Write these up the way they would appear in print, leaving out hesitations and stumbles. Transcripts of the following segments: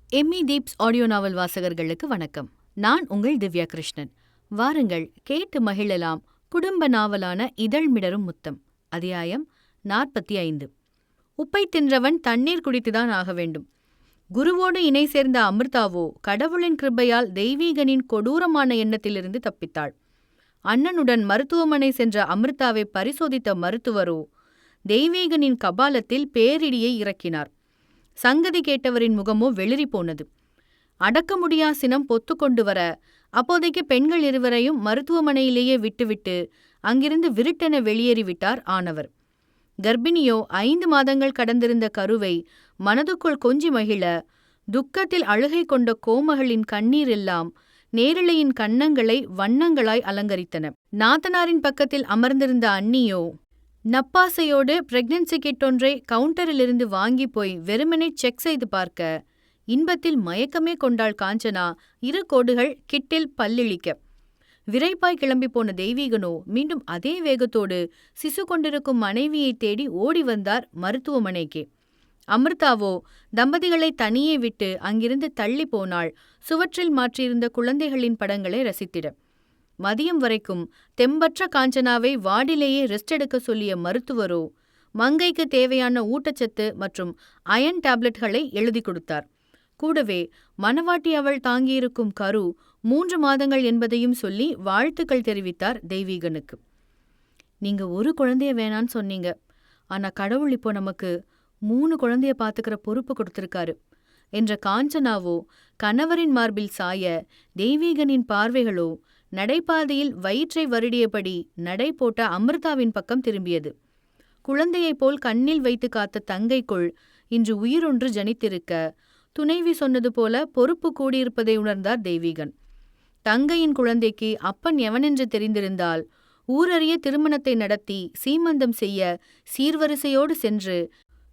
Emmy தீப்ஸ் audio நாவல் வாசகர்களுக்கு வணக்கம். நான் உங்கள் திவ்யா கிருஷ்ணன். வாருங்கள், கேட்டு மகிழலாம். குடும்ப நாவலான இதழ் மிடரும் முத்தம். அத்தியாயம் 45. உப்பை தின்றவன் தண்ணீர் குடித்துதான் ஆக வேண்டும். குருவோடு இணை சேர்ந்த அமிர்தாவோ கடவுளின் கிருபையால் தெய்வீகனின் கொடூரமான எண்ணத்திலிருந்து தப்பித்தாள். அண்ணனுடன் மருத்துவமனை சென்ற அமிர்தாவை பரிசோதித்த மருத்துவரோ தெய்வீகனின் கபாலத்தில் பேரிடியை இறக்கினார். சங்கதி கேட்டவரின் முகமோ வெளிரி போனது. அடக்க முடியா சினம் பொத்து கொண்டு வர அப்போதைக்கு பெண்கள் இருவரையும் மருத்துவமனையிலேயே விட்டுவிட்டு அங்கிருந்து விருட்டென வெளியேறிவிட்டார் ஆனவர். கர்ப்பிணியோ 5 மாதங்கள் கடந்திருந்த கருவை மனதுக்குள் கொஞ்சி மகிழ துக்கத்தில் அழுகை கொண்ட கோமகளின் கண்ணீர் எல்லாம் நேரிழையின் கன்னங்களை வண்ணங்களாய் அலங்கரித்தன. நாத்தனாரின் பக்கத்தில் அமர்ந்திருந்த அண்ணியோ நப்பாசையோடு பிரெக்னன்சி கிட் ஒன்றை கவுண்டரிலிருந்து வாங்கி போய் வெறுமனே செக் செய்து பார்க்க இன்பத்தில் மயக்கமே கொண்டாள் காஞ்சனா. 2 கோடுகள் கிட்டில் பல்லிழிக்க. விரைப்பாய் கிளம்பி போன தெய்வீகனோ மீண்டும் அதே வேகத்தோடு சிசு கொண்டிருக்கும் மனைவியை தேடி ஓடி வந்தார் மருத்துவமனைக்கே. அமிர்தாவோ தம்பதிகளை தனியே விட்டு அங்கிருந்து தள்ளி போனாள், சுவற்றில் மாற்றியிருந்த குழந்தைகளின் படங்களை ரசித்திட. மதியம் வரைக்கும் தெம்பற்ற காஞ்சனாவை வார்டிலேயே ரெஸ்ட் எடுக்க சொல்லிய மருத்துவரோ மங்கைக்கு தேவையான ஊட்டச்சத்து மற்றும் அயன் டேப்லெட்களை எழுதி கொடுத்தார். கூடவே மணவாட்டி அவள் தாங்கியிருக்கும் கரு 3 மாதங்கள் என்பதையும் சொல்லி வாழ்த்துக்கள் தெரிவித்தார் தெய்வீகனுக்கு. நீங்க 1 குழந்தைய வேணான்னு சொன்னீங்க, ஆனா கடவுள் இப்போ நமக்கு 3 குழந்தைய பாத்துக்கிற பொறுப்பு கொடுத்திருக்காரு என்ற காஞ்சனாவோ கணவரின் மார்பில் சாய தெய்வீகனின் பார்வைகளோ நடைபாதையில் வயிற்றை வருடியபடி நடை போட்ட அமிர்தாவின் பக்கம் திரும்பியது. குழந்தையைப் போல் கண்ணில் வைத்து காத்த தங்கைக்குள் இன்று உயிரொன்று ஜனித்திருக்க துணைவி சொன்னது போல பொறுப்பு கூடியிருப்பதை உணர்ந்தார் தெய்வீகன். தங்கையின் குழந்தைக்கு அப்பன் எவனென்று தெரிந்திருந்தால் ஊரறிய திருமணத்தை நடத்தி சீமந்தம் செய்ய சீர்வரிசையோடு சென்று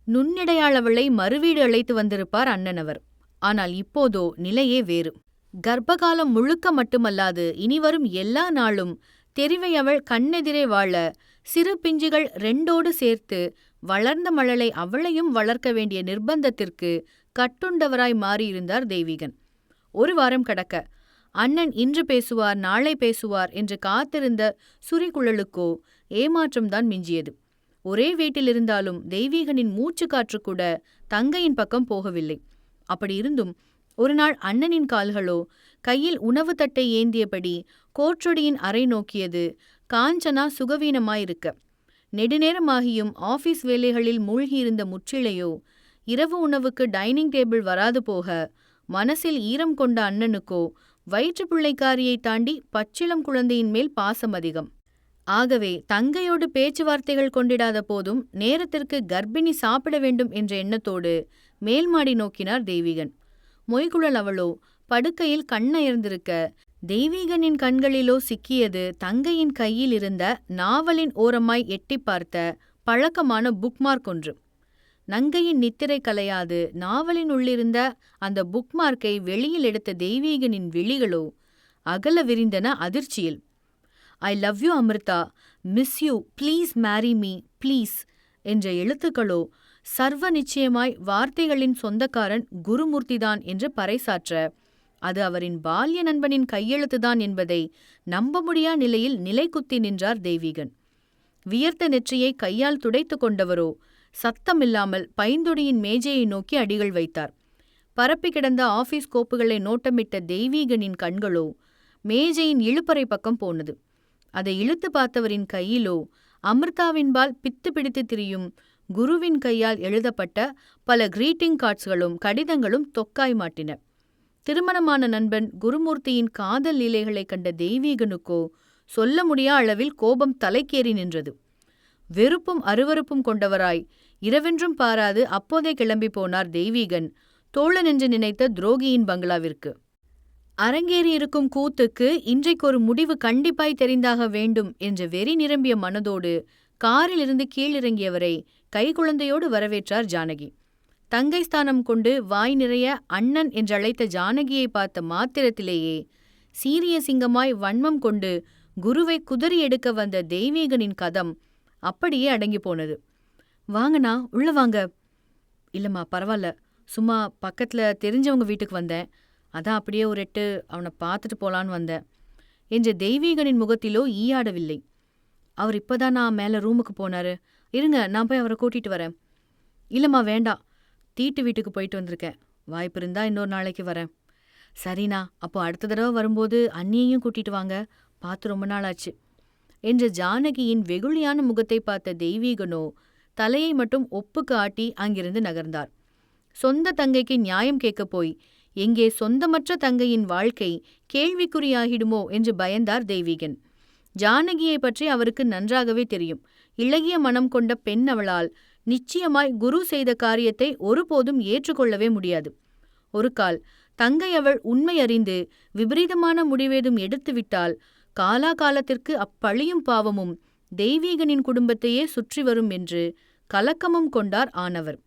நுண்ணிடையாளவளை மறுவீடு அழைத்து வந்திருப்பார் அண்ணனவர். ஆனால் இப்போதோ நிலையே வேறு. கர்ப்பகாலம் முழுக்க மட்டுமல்லாது இனிவரும் எல்லா நாளும் தெரிவை அவள் கண்ணெதிரே வாழ சிறு பிஞ்சுகள் 2ஓடு சேர்த்து வளர்ந்த மழலை அவளையும் வளர்க்க வேண்டிய நிர்பந்தத்திற்கு கட்டுண்டவராய் மாறியிருந்தார் தெய்வீகன். 1 வாரம் கடக்க அண்ணன் இன்று பேசுவார் நாளை பேசுவார் என்று காத்திருந்த சுரிகுழலுக்கோ ஏமாற்றம்தான் மிஞ்சியது. ஒரே வீட்டிலிருந்தாலும் தெய்வீகனின் மூச்சு காற்று கூட தங்கையின் பக்கம் போகவில்லை. அப்படியிருந்தும் ஒரு நாள் அண்ணனின் கால்களோ கையில் உணவு தட்டை ஏந்தியபடி கோற்றொடியின் அறை நோக்கியது. காஞ்சனா சுகவீனமாயிருக்க நெடுநேரமாகியும் ஆபீஸ் வேலைகளில் மூழ்கியிருந்த முற்றிலையோ இரவு உணவுக்கு டைனிங் டேபிள் வராது போக மனசில் ஈரம் கொண்ட அண்ணனுக்கோ வயிற்று பிள்ளைக்காரியை தாண்டி பச்சிளம் குழந்தையின் மேல் பாசம் அதிகம். ஆகவே தங்கையோடு பேச்சுவார்த்தைகள் கொண்டிடாத போதும் நேரத்திற்கு கர்ப்பிணி சாப்பிட வேண்டும் என்ற எண்ணத்தோடு மேல்மாடி நோக்கினார் தெய்வீகன். மொய்குழல் அவளோ படுக்கையில் கண்ணயர்ந்திருக்க தெய்வீகனின் கண்களிலோ சிக்கியது தங்கையின் கையில் இருந்த நாவலின் ஓரமாய் எட்டி பார்த்த பழக்கமான புக்மார்க் ஒன்று. நங்கையின் நித்திரை கலையாது நாவலின் உள்ளிருந்த அந்த புக்மார்க்கை வெளியில் எடுத்த தெய்வீகனின் விழிகளோ அகல விரிந்தன அதிர்ச்சியில். I love you Amritha, miss you, please marry me, please என்ற எழுத்துக்களோ சர்வ நிச்சயமாய் வார்த்தைகளின் சொந்தக்காரன் குருமூர்த்திதான் என்று பறைசாற்ற அது அவரின் பால்ய நண்பனின் கையெழுத்துதான் என்பதை நம்ப முடியா நிலையில் நிலை குத்தி நின்றார் தெய்வீகன். வியர்த்த நெற்றியை கையால் துடைத்து கொண்டவரோ சத்தமில்லாமல் பைந்தொடியின் மேஜையை நோக்கி அடிகள் வைத்தார். பரப்பி கிடந்த ஆபீஸ் கோப்புகளை நோட்டமிட்ட தெய்வீகனின் கண்களோ மேஜையின் இழுப்பறை பக்கம் போனது. அதை இழுத்து பார்த்தவரின் கையிலோ அமிர்தாவின்பால் பித்து பிடித்து திரியும் குருவின் கையால் எழுதப்பட்ட பல கிரீட்டிங் கார்ட்ஸ்களும் கடிதங்களும் தொக்காய் மாட்டின. திருமணமான நண்பன் குருமூர்த்தியின் காதல் லீலைகளை கண்ட தெய்வீகனுக்கோ சொல்ல முடியா அளவில் கோபம் தலைக்கேறி நின்றது. வெறுப்பும் அருவருப்பும் கொண்டவராய் இரவென்றும் பாராது அப்போதே கிளம்பி போனார் தெய்வீகன் தோழன் என்று நினைத்த துரோகியின் பங்களாவிற்கு. அரங்கேறியிருக்கும் கூத்துக்கு இன்றைக்கு ஒரு முடிவு கண்டிப்பாய் தெரிந்தாக வேண்டும் என்ற வெறி நிரம்பிய மனதோடு காரிலிருந்து கீழிறங்கியவரை கைக்குழந்தையோடு வரவேற்றார் ஜானகி. தங்கை ஸ்தானம் கொண்டு வாய் நிறைய அண்ணன் என்றழைத்த ஜானகியை பார்த்த மாத்திரத்திலேயே சீரிய சிங்கமாய் வன்மம் கொண்டு குருவை குதறி எடுக்க வந்த தெய்வீகனின் கதம் அப்படியே அடங்கி போனது. வாங்கண்ணா, உள்ள வாங்க. இல்லம்மா, பரவாயில்ல, சும்மா பக்கத்துல தெரிஞ்சவங்க வீட்டுக்கு வந்தேன். அதான் அப்படியே ஒரு எட்டு அவனை பார்த்துட்டு போலான்னு வந்தேன் என்ற தெய்வீகனின் முகத்திலோ ஈயாடவில்லை. அவர் இப்பதான் நான் மேல ரூமுக்கு போனாரு. இருங்க, நான் போய் அவரை கூட்டிட்டு வரேன். இல்லம்மா வேண்டாம், தீட்டு வீட்டுக்கு போயிட்டு வந்திருக்கேன். வாய்ப்பு இருந்தா இன்னொரு நாளைக்கு வரேன். சரிண்ணா, அப்போ அடுத்த தடவை வரும்போது அண்ணியையும் கூட்டிட்டு வாங்க, பார்த்து ரொம்ப நாள் ஆச்சு என்ற ஜானகியின் வெகுளியான முகத்தை பார்த்த தெய்வீகனோ தலையை மட்டும் ஒப்புக்கு ஆட்டி அங்கிருந்து நகர்ந்தார். சொந்த தங்கைக்கு நியாயம் கேட்கப் போய் எங்கே சொந்தமற்ற தங்கையின் வாழ்க்கை கேள்விக்குறியாகிடுமோ என்று பயந்தார் தெய்வீகன். ஜானகியை பற்றி அவருக்கு நன்றாகவே தெரியும். இளகிய மனம் கொண்ட பெண் அவளால் நிச்சயமாய் குரு செய்த காரியத்தை ஒருபோதும் ஏற்றுக்கொள்ளவே முடியாது. ஒரு கால் தங்கை அவள் உண்மை அறிந்து விபரீதமான முடிவேதும் எடுத்துவிட்டால் காலாகாலத்திற்கு அப்பழியும் பாவமும் தெய்வீகனின் குடும்பத்தையே சுற்றி வரும் என்று கலக்கமும் கொண்டார் ஆனவர்.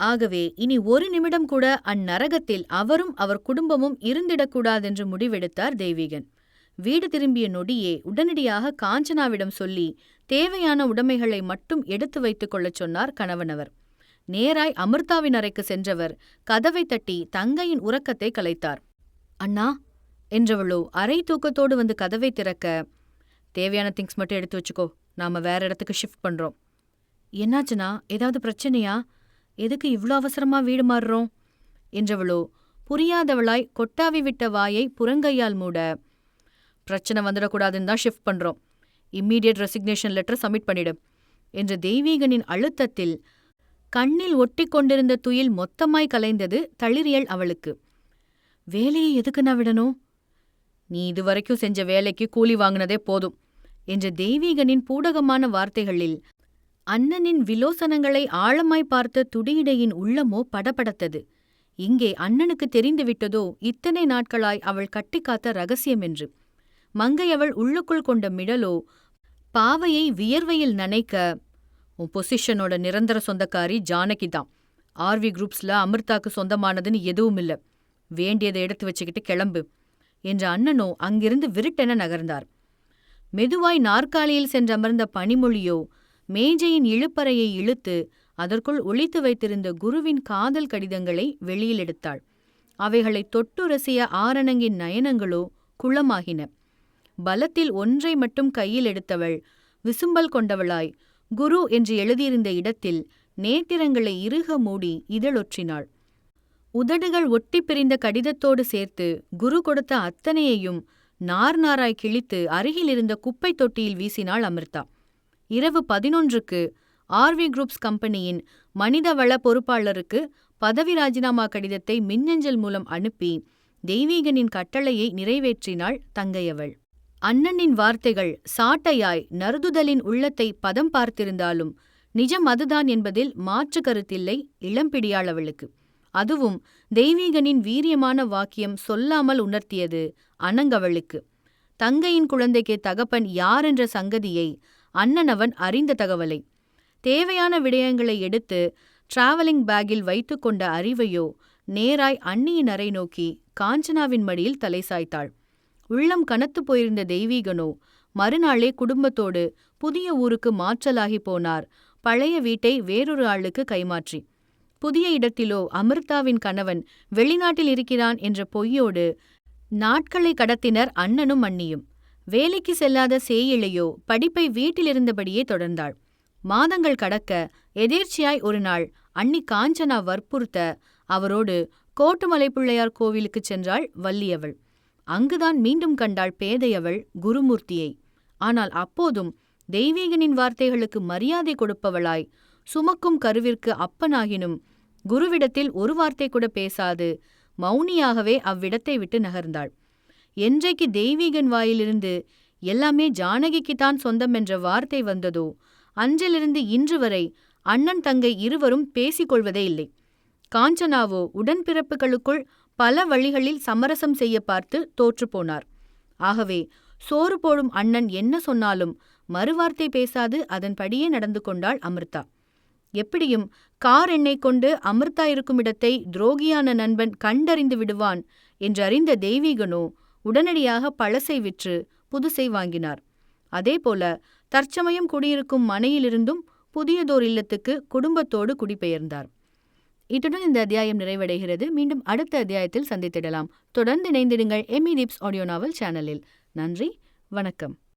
ஆகவே இனி ஒரு நிமிடம் கூட அந்நரகத்தில் அவரும் அவர் குடும்பமும் இருந்திடக்கூடாதென்று முடிவெடுத்தார் தெய்வீகன். வீடு திரும்பிய நொடியே உடனடியாக காஞ்சனாவிடம் சொல்லி தேவையான உடைமைகளை மட்டும் எடுத்து வைத்துக் கொள்ளச் சொன்னார் கணவனவர். நேராய் அமிர்தாவின் அறைக்கு சென்றவர் கதவை தட்டி தங்கையின் உறக்கத்தை கலைத்தார். அண்ணா என்றவளோ அரை தூக்கத்தோடு வந்து கதவை திறக்க, தேவையான திங்ஸ் மட்டும் எடுத்து வச்சுக்கோ, நாம வேற இடத்துக்கு ஷிஃப்ட் பண்றோம். என்னாச்சுனா, ஏதாவது பிரச்சனையா? எதுக்கு இவ்ளோ அவசரமா வீடு மாறுறோம் என்றவளோ புரியாதவளாய் கொட்டாவி விட்ட வாயை புறங்கையால் மூட, பிரச்சனை வந்துடக்கூடாதுன்னு தான் ஷிஃப்ட் பண்றோம். இம்மீடியட் ரெசிக்னேஷன் லெட்டர் சப்மிட் பண்ணிடு என்ற தெய்வீகனின் அழுத்தத்தில் கண்ணில் ஒட்டி கொண்டிருந்த துயில் மொத்தமாய் கலைந்தது தளிரியல் அவளுக்கு. வேலையை எதுக்கு நான் விடணும்? நீ இதுவரைக்கும் செஞ்ச வேலைக்கு கூலி வாங்கினதே போதும் என்ற தெய்வீகனின் பூடகமான வார்த்தைகளில் அண்ணனின் விலோசனங்களை ஆழமாய் பார்த்த துடியிடையின் உள்ளமோ படபடத்தது. இங்கே அண்ணனுக்கு தெரிந்துவிட்டதோ இத்தனை நாட்களாய் அவள் கட்டிக்காத்த ரகசியம் என்று. மங்கை அவள் உள்ளுக்குள் கொண்ட மிடலோ பாவையை வியர்வையில் நனைக்க, உன் பொசிஷனோட நிரந்தர சொந்தக்காரி ஜானகி தான். ஆர்வி குரூப்ஸ்ல அமிர்தாக்கு சொந்தமானதுன்னு எதுவும் இல்லை. வேண்டியதை எடுத்து வச்சுக்கிட்டு கிளம்பு என்ற அண்ணனோ அங்கிருந்து விருட்டென நகர்ந்தார். மெதுவாய் நாற்காலியில் சென்றமர்ந்த பனிமொழியோ மேஜையின் இழுப்பறையை இழுத்து அதற்குள் ஒளித்து வைத்திருந்த குருவின் காதல் கடிதங்களை வெளியில் எடுத்தாள். அவைகளை தொட்டுரசிய ஆரணங்கின் நயனங்களோ குளமாகின. பலத்தில் ஒன்றை மட்டும் கையில் எடுத்தவள் விசும்பல் கொண்டவளாய் குரு என்று எழுதியிருந்த இடத்தில் நேத்திரங்களை இறுக மூடி இதழொற்றினாள். உதடுகள் ஒட்டி பிரிந்த கடிதத்தோடு சேர்த்து குரு கொடுத்த அத்தனையையும் நார் நாராய் கிழித்து அருகில் இருந்த குப்பை தொட்டியில் வீசினாள் அமிர்தா. இரவு 11க்கு ஆர்வி குரூப்ஸ் கம்பெனியின் மனிதவள பொறுப்பாளருக்கு பதவி ராஜினாமா கடிதத்தை மின்னஞ்சல் மூலம் அனுப்பி தெய்வீகனின் கட்டளையை நிறைவேற்றினாள் தங்கையவள். அண்ணனின் வார்த்தைகள் சாட்டையாய் நறுதுதலின் உள்ளத்தை பதம் பார்த்திருந்தாலும் நிஜம் அதுதான் என்பதில் மாற்று கருத்தில்லை இளம்பிடியாள் அவளுக்கு. அதுவும் தெய்வீகனின் வீரியமான வாக்கியம் சொல்லாமல் உணர்த்தியது அனங்கவளுக்கு. தங்கையின் குழந்தைக்கு தகப்பன் யாரென்ற சங்கதியை அண்ணனவன் அறிந்த தகவலை, தேவையான விடயங்களை எடுத்து டிராவலிங் பேக்கில் வைத்து கொண்ட அறிவையோ நேராய் அண்ணியின் அறை நோக்கி காஞ்சனாவின் மடியில் தலை சாய்த்தாள். உள்ளம் கனத்து போயிருந்த தெய்வீகனோ மறுநாளே குடும்பத்தோடு புதிய ஊருக்கு மாற்றலாகி போனார், பழைய வீட்டை வேறொரு ஆளுக்கு கைமாற்றி. புதிய இடத்திலோ அமிர்தாவின் கணவன் வெளிநாட்டில் இருக்கிறான் என்ற பொய்யோடு நாட்களை கடத்தினர் அண்ணனும் அண்ணியும். வேலைக்கு செல்லாத சேயிழையோ படிப்பை வீட்டிலிருந்தபடியே தொடர்ந்தாள். மாதங்கள் கடக்க எதேர்ச்சியாய் ஒரு நாள் அண்ணி காஞ்சனா வற்புறுத்த அவரோடு கோட்டுமலை பிள்ளையார் கோவிலுக்குச் சென்றாள் வள்ளியவள். அங்குதான் மீண்டும் கண்டாள் பேதையவள் குருமூர்த்தியை. ஆனால் அப்போதும் தெய்வீகனின் வார்த்தைகளுக்கு மரியாதை கொடுப்பவளாய், சுமக்கும் கருவிற்கு அப்பனாகினும் குருவிடத்தில் ஒரு வார்த்தை கூட பேசாது மௌனியாகவே அவ்விடத்தை விட்டு நகர்ந்தாள். என்றைக்கு தெய்வீகன் வாயிலிருந்து எல்லாமே ஜானகிக்குத்தான் சொந்தம் என்ற வார்த்தை வந்ததோ அன்றிலிருந்து இன்று வரை அண்ணன் தங்கை இருவரும் பேசிக்கொள்வதே இல்லை. காஞ்சனாவோ உடன்பிறப்புகளுக்குள் பல வழிகளில் சமரசம் செய்ய பார்த்து தோற்றுப்போனார். ஆகவே சோறு போடும் அண்ணன் என்ன சொன்னாலும் மறுவார்த்தை பேசாது அதன்படியே நடந்து கொண்டாள் அமிர்தா. எப்படியும் கார் எண்ணெய் கொண்டு அமிர்தா இருக்கும் இடத்தை துரோகியான நண்பன் கண்டறிந்து விடுவான் என்றறிந்த தெய்வீகனோ உடனடியாக பழசை விற்று புதுசை வாங்கினார். அதேபோல தற்சமயம் குடியிருக்கும் மனையிலிருந்தும் புதியதோர் இல்லத்துக்கு குடும்பத்தோடு குடிபெயர்ந்தார். இத்துடன் இந்த அத்தியாயம் நிறைவடைகிறது. மீண்டும் அடுத்த அத்தியாயத்தில் சந்தித்திடலாம். தொடர்ந்து இணைந்திடுங்கள் எம்இ டிப்ஸ் ஆடியோ நாவல் சேனலில். நன்றி, வணக்கம்.